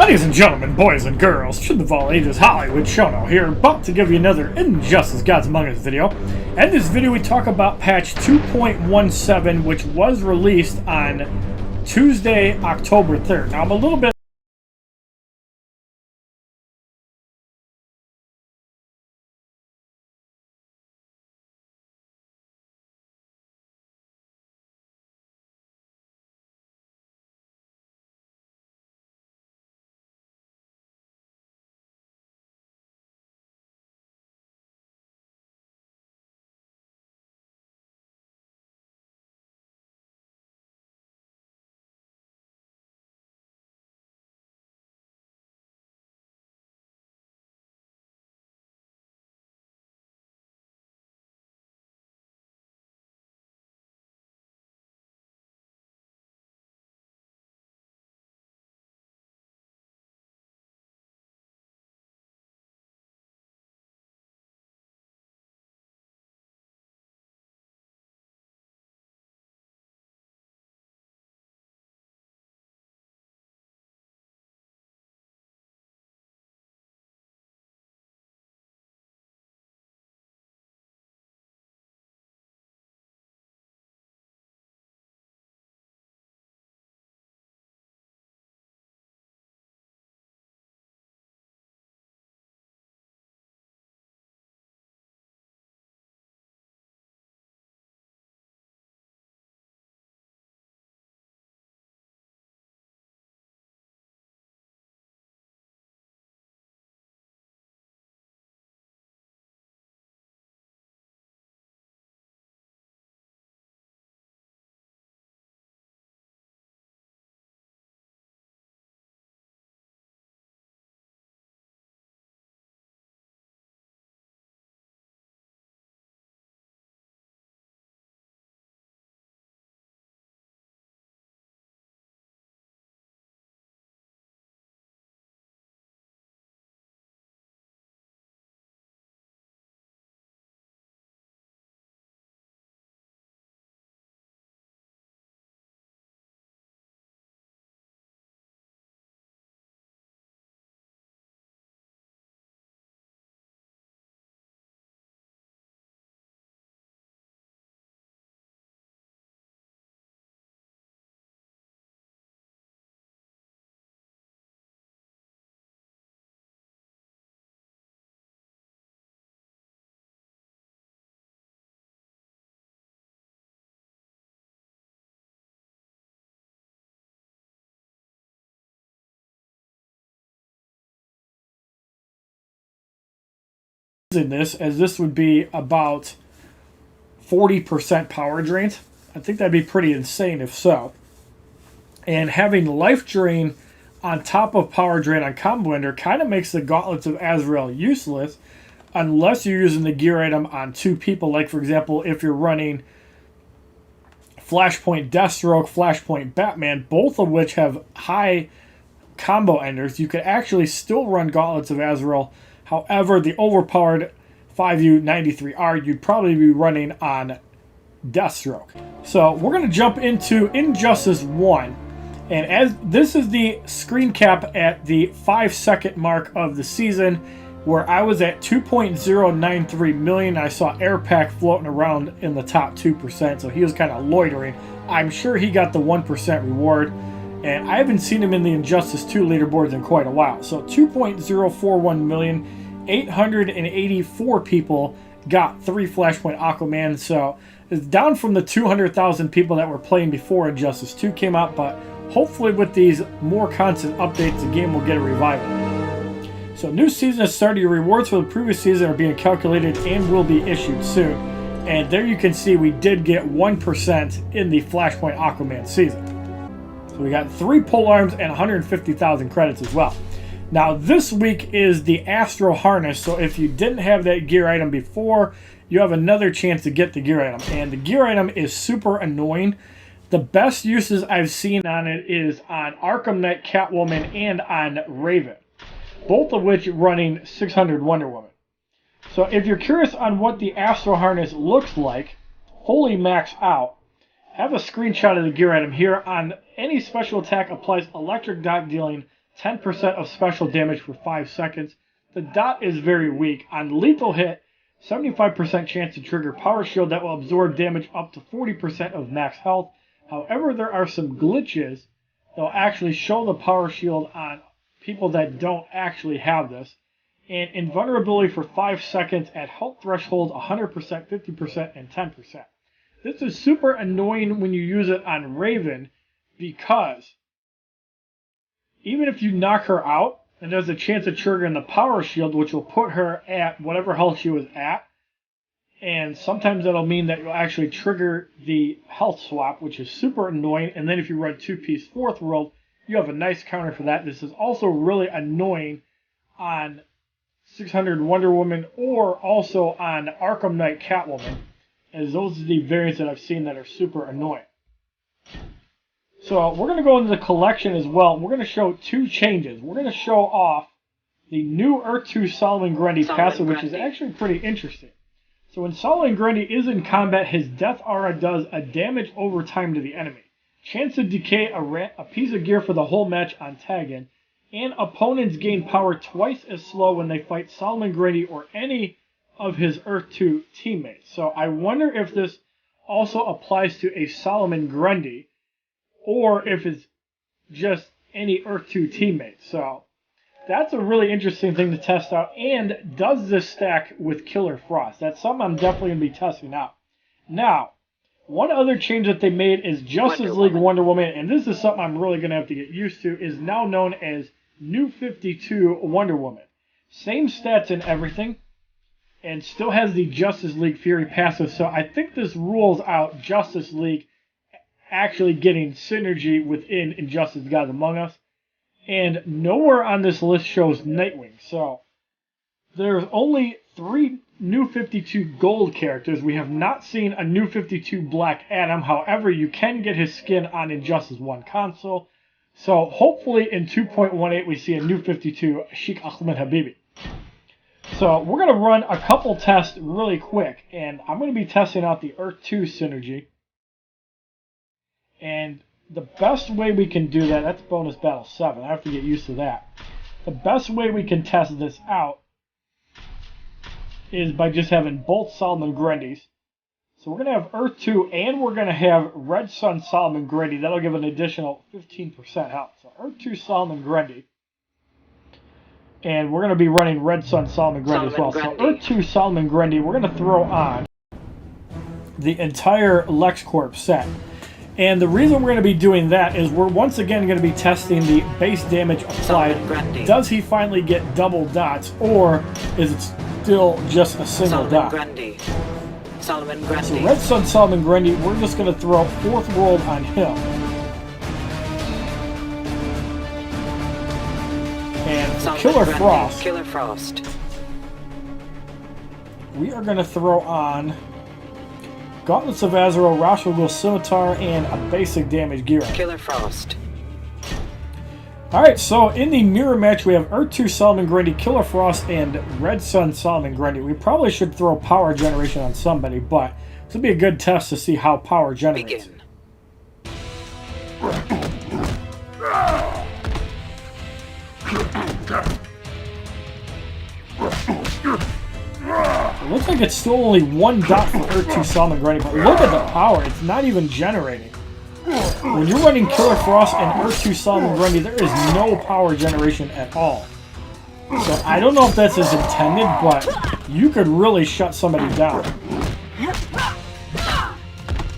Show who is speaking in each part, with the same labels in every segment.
Speaker 1: Ladies and gentlemen, boys and girls, children of all ages, HollywoodShono here, about to give you another Injustice Gods Among Us video. In this video we talk about patch 2.17, which was released on Tuesday, October 3rd. Now I'm a little bit using this, as this would be about 40% power drained. I think that'd be pretty insane if so. And having life drain on top of power drain on Combo Ender kind of makes the Gauntlets of Azrael useless unless you're using the gear item on two people. Like, for example, if you're running Flashpoint Deathstroke, Flashpoint Batman, both of which have high combo enders, you could actually still run Gauntlets of Azrael. However, the overpowered 5U93R, you'd probably be running on Deathstroke. So we're going to jump into Injustice 1. And as this is the screen cap at the 5-second mark of the season, where I was at 2.093 million. I saw Airpack floating around in the top 2%, so he was kind of loitering. I'm sure he got the 1% reward. And I haven't seen him in the Injustice 2 leaderboards in quite a while. So 2.041 million, 884 people got 3 Flashpoint Aquaman. So it's down from the 200,000 people that were playing before Injustice 2 came out. But hopefully with these more constant updates, the game will get a revival. So new season has started. Your rewards for the previous season are being calculated and will be issued soon. And there you can see we did get 1% in the Flashpoint Aquaman season. So we got 3 pole arms and 150,000 credits as well. Now this week is the Astro Harness, so if you didn't have that gear item before, you have another chance to get the gear item. And the gear item is super annoying. The best uses I've seen on it is on Arkham Knight, Catwoman, and on Raven, both of which running 600 Wonder Woman. So if you're curious on what the Astro Harness looks like, fully maxed out, I have a screenshot of the gear item here. On any special attack applies electric dot dealing 10% of special damage for 5 seconds. The dot is very weak. On lethal hit, 75% chance to trigger power shield that will absorb damage up to 40% of max health. However, there are some glitches that will actually show the power shield on people that don't actually have this. And invulnerability for 5 seconds at health thresholds 100%, 50%, and 10%. This is super annoying when you use it on Raven because even if you knock her out, and there's a chance of triggering the power shield, which will put her at whatever health she was at, and sometimes that'll mean that you'll actually trigger the health swap, which is super annoying. And then if you run 2-piece fourth world, you have a nice counter for that. This is also really annoying on 600 Wonder Woman or also on Arkham Knight Catwoman, as those are the variants that I've seen that are super annoying. So we're going to go into the collection as well. We're going to show 2 changes. We're going to show off the new Earth 2 Solomon Grundy passive, which is actually pretty interesting. So when Solomon Grundy is in combat, his death aura does a damage over time to the enemy. Chance to decay a piece of gear for the whole match on tag-in. And opponents gain power twice as slow when they fight Solomon Grundy or any of his Earth 2 teammates. So I wonder if this also applies to a Solomon Grundy, or if it's just any Earth 2 teammate. So that's a really interesting thing to test out. And does this stack with Killer Frost? That's something I'm definitely going to be testing out. Now, one other change that they made is Justice League Wonder Woman, and this is something I'm really going to have to get used to, is now known as New 52 Wonder Woman. Same stats and everything, and still has the Justice League Fury passive. So I think this rules out Justice League actually getting synergy within Injustice God Among Us. And nowhere on this list shows Nightwing. So there's only 3 New 52 Gold characters. We have not seen a New 52 Black Adam. However, you can get his skin on Injustice 1 console. So hopefully in 2.18 we see a New 52 Sheikh Ahmed Habibi. So we're going to run a couple tests really quick. And I'm going to be testing out the Earth 2 synergy. And the best way we can do that, that's bonus battle 7. I have to get used to that. The best way we can test this out is by just having both Solomon Grundys. So we're going to have Earth 2 and we're going to have Red Sun Solomon Grundy. That'll give an additional 15% health. So Earth 2 Solomon Grundy. And we're going to be running Red Sun Solomon Grundy as well. So Earth 2 Solomon Grundy, we're going to throw on the entire LexCorp set. And the reason we're going to be doing that is we're once again going to be testing the base damage applied. Does he finally get double dots, or is it still just a single dot?
Speaker 2: Solomon Grundy.
Speaker 1: So Red Sun Solomon Grundy, we're just going to throw Fourth World on him. And Killer Frost, we are going to throw on Gauntlets of Azrael, Rosh Will Scimitar, and a basic damage gear.
Speaker 2: Killer Frost.
Speaker 1: Alright, so in the mirror match, we have Earth 2 Solomon Grundy, Killer Frost, and Red Sun Solomon Grundy. We probably should throw power generation on somebody, but this will be a good test to see how power generates.
Speaker 2: Begin.
Speaker 1: It looks like it's still only 1 dot for Earth 2 Solomon Grundy, but look at the power. It's not even generating. When you're running Killer Frost and Earth 2 Solomon Grundy, there is no power generation at all. So I don't know if that's as intended, but you could really shut somebody down.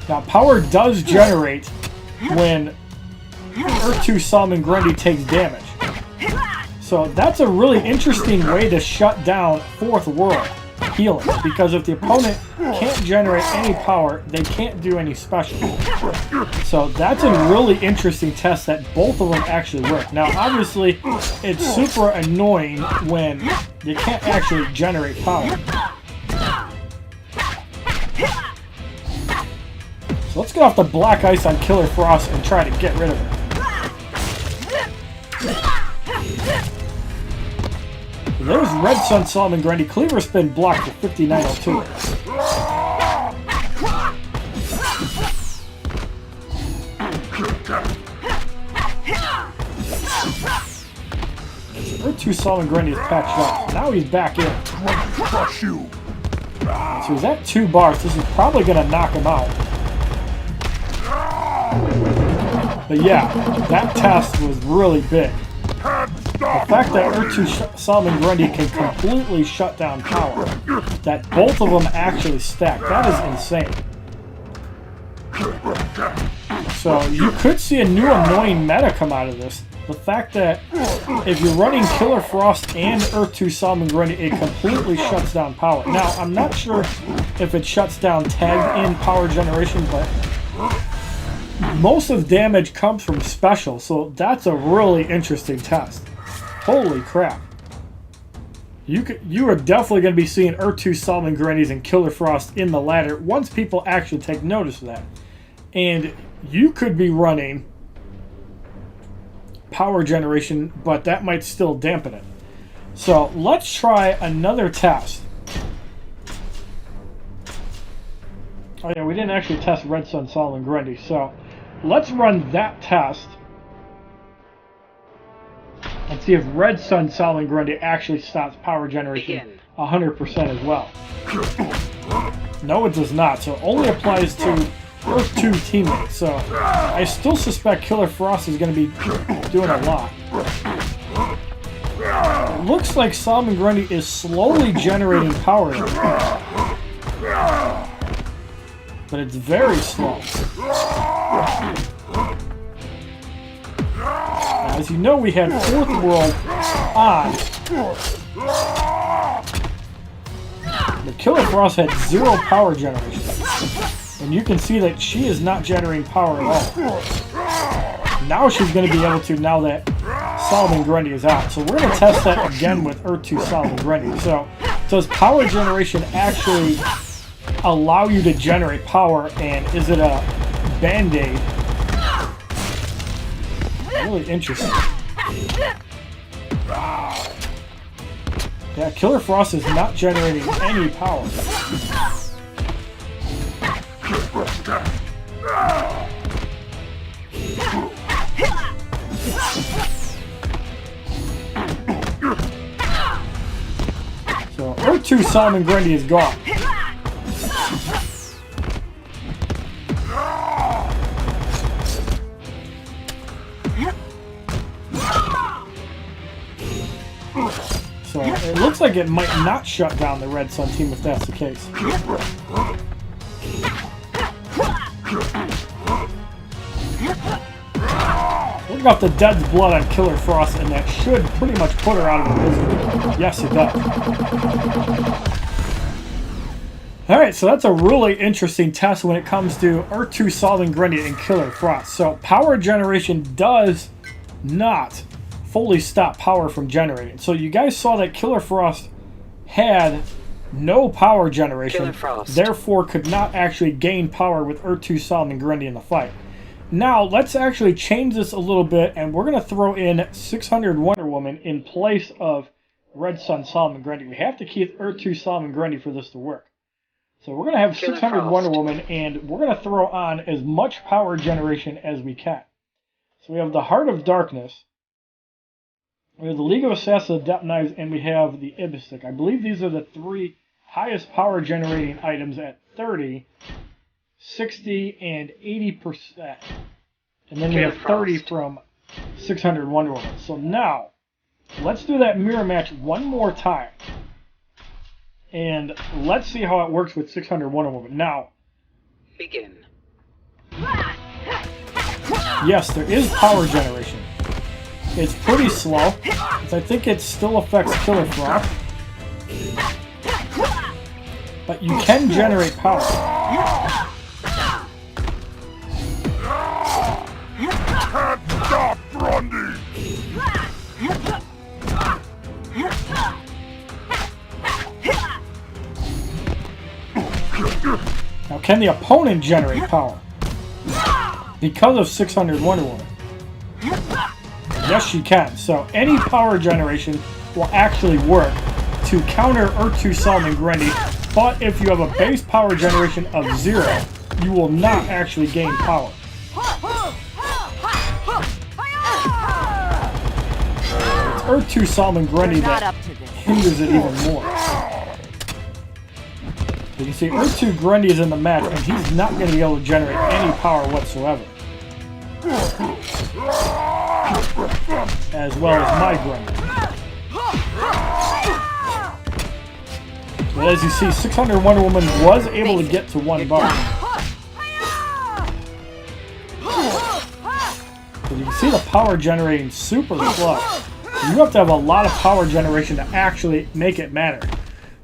Speaker 1: Now, power does generate when Earth 2 Solomon Grundy takes damage. So that's a really interesting way to shut down Fourth World healing, because if the opponent can't generate any power, they can't do any special. So that's a really interesting test that both of them actually work. Now, obviously, it's super annoying when they can't actually generate power. So let's get off the black ice on Killer Frost and try to get rid of it. There's Red Sun Solomon Grundy. Cleaver Spin blocked for 5902. R2 Solomon Grundy is patched up. Now he's back in.
Speaker 3: Crush you.
Speaker 1: So he's at 2 bars. This is probably going to knock him out. But yeah, that test was really big. The fact that R2 Solomon Grundy can completely shut down power, that both of them actually stack, that is insane. So you could see a new annoying meta come out of this. The fact that if you're running Killer Frost and R2 Solomon Grundy, it completely shuts down power. Now, I'm not sure if it shuts down tag in power generation, but most of the damage comes from special, so that's a really interesting test. Holy crap. You are definitely going to be seeing R2 Solomon Grundys and Killer Frost in the ladder once people actually take notice of that. And you could be running power generation, but that might still dampen it. So let's try another test. Oh yeah, we didn't actually test Red Sun Solomon Grundy, so let's run that test and see if Red Sun Solomon Grundy actually stops power generation 100% as well. No, it does not, so it only applies to Earth 2 teammates, so I still suspect Killer Frost is going to be doing a lot. It looks like Solomon Grundy is slowly generating power now, but it's very slow. Now, as you know, we had Fourth World on. The Killer Frost had 0 power generation. And you can see that she is not generating power at all. Now she's going to be able to, now that Solomon Grundy is out. So we're going to test that again with R2 Solomon Grundy. So does power generation actually allow you to generate power, and is it a band-aid? Really interesting. Yeah, Killer Frost is not generating any power. So R2 Solomon Grundy is gone. So it looks like it might not shut down the Red Sun team if that's the case. Look up the Dead's blood on Killer Frost, and that should pretty much put her out of her misery. Yes, it does. Alright, so that's a really interesting test when it comes to R2 Solomon Grundy and Killer Frost. So power generation does not fully stop power from generating. So you guys saw that Killer Frost had no power generation, therefore could not actually gain power with R2 Solomon Grundy in the fight. Now, let's actually change this a little bit, and we're going to throw in 600 Wonder Woman in place of Red Sun Solomon Grundy. We have to keep R2 Solomon Grundy for this to work. So we're going to have 600 Wonder Woman, and we're going to throw on as much power generation as we can. So we have the Heart of Darkness, we have the League of Assassins of Depth Knives, and we have the Ibistic. I believe these are the 3 highest power generating items at 30, 60, and 80%. And then we have 30 from 600 Wonder Woman. So now, let's do that mirror match one more time. And let's see how it works with 600 Wonder Woman. Now,
Speaker 2: begin.
Speaker 1: Yes, there is power generation. It's pretty slow. I think it still affects Killer Frost. But you can generate power.
Speaker 3: Stop, Grundy!
Speaker 1: Now, can the opponent generate power? Because of 600 Wonder Woman. Yes, she can. So any power generation will actually work to counter R2 Solomon Grundy, but if you have a base power generation of 0, you will not actually gain power. Earth 2 Solomon Grundy
Speaker 4: Not
Speaker 1: that
Speaker 4: up to this.
Speaker 1: hinders it even more. You can see Earth 2 Grundy is in the match, and he's not going to be able to generate any power whatsoever. As well as my Grundy. But as you see, 600 Wonder Woman was able to get to one bar. So you can see the power generating super slow. You have to have a lot of power generation to actually make it matter.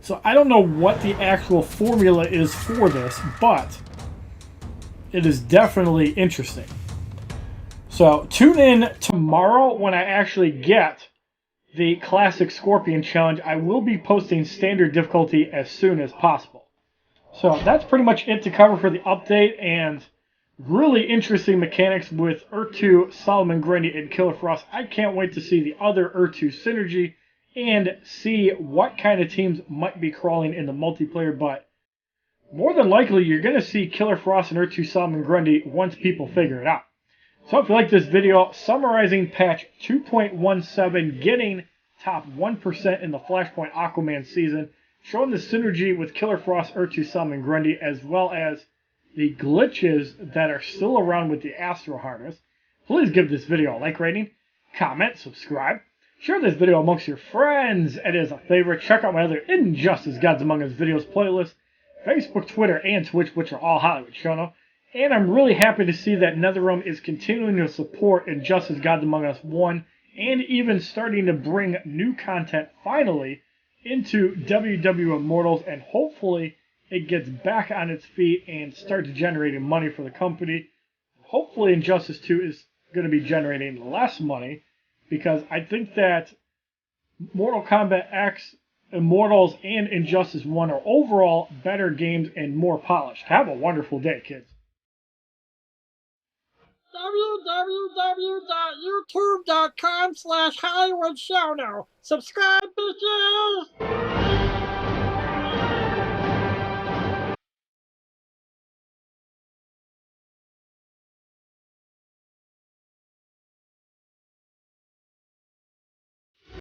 Speaker 1: So I don't know what the actual formula is for this, but it is definitely interesting. So tune in tomorrow when I actually get the Classic Scorpion Challenge. I will be posting standard difficulty as soon as possible. So that's pretty much it to cover for the update, and really interesting mechanics with Earth 2, Solomon Grundy, and Killer Frost. I can't wait to see the other Earth 2 synergy and see what kind of teams might be crawling in the multiplayer, but more than likely you're going to see Killer Frost and Earth 2 Solomon Grundy once people figure it out. So if you like this video summarizing patch 2.17, getting top 1% in the Flashpoint Aquaman season, showing the synergy with Killer Frost, Earth 2 Solomon Grundy, as well as the glitches that are still around with the Astro Harness, please give this video a like rating, comment, subscribe, share this video amongst your friends. It is a favorite. Check out my other Injustice Gods Among Us videos playlist, Facebook, Twitter, and Twitch, which are all HollywoodShono. And I'm really happy to see that NetherRealm is continuing to support Injustice Gods Among Us 1 and even starting to bring new content finally into WWE Immortals, and hopefully it gets back on its feet and starts generating money for the company. Hopefully Injustice 2 is going to be generating less money, because I think that Mortal Kombat X, Immortals, and Injustice 1 are overall better games and more polished. Have a wonderful day, kids.
Speaker 5: www.youtube.com/HollywoodShono. Subscribe, bitches!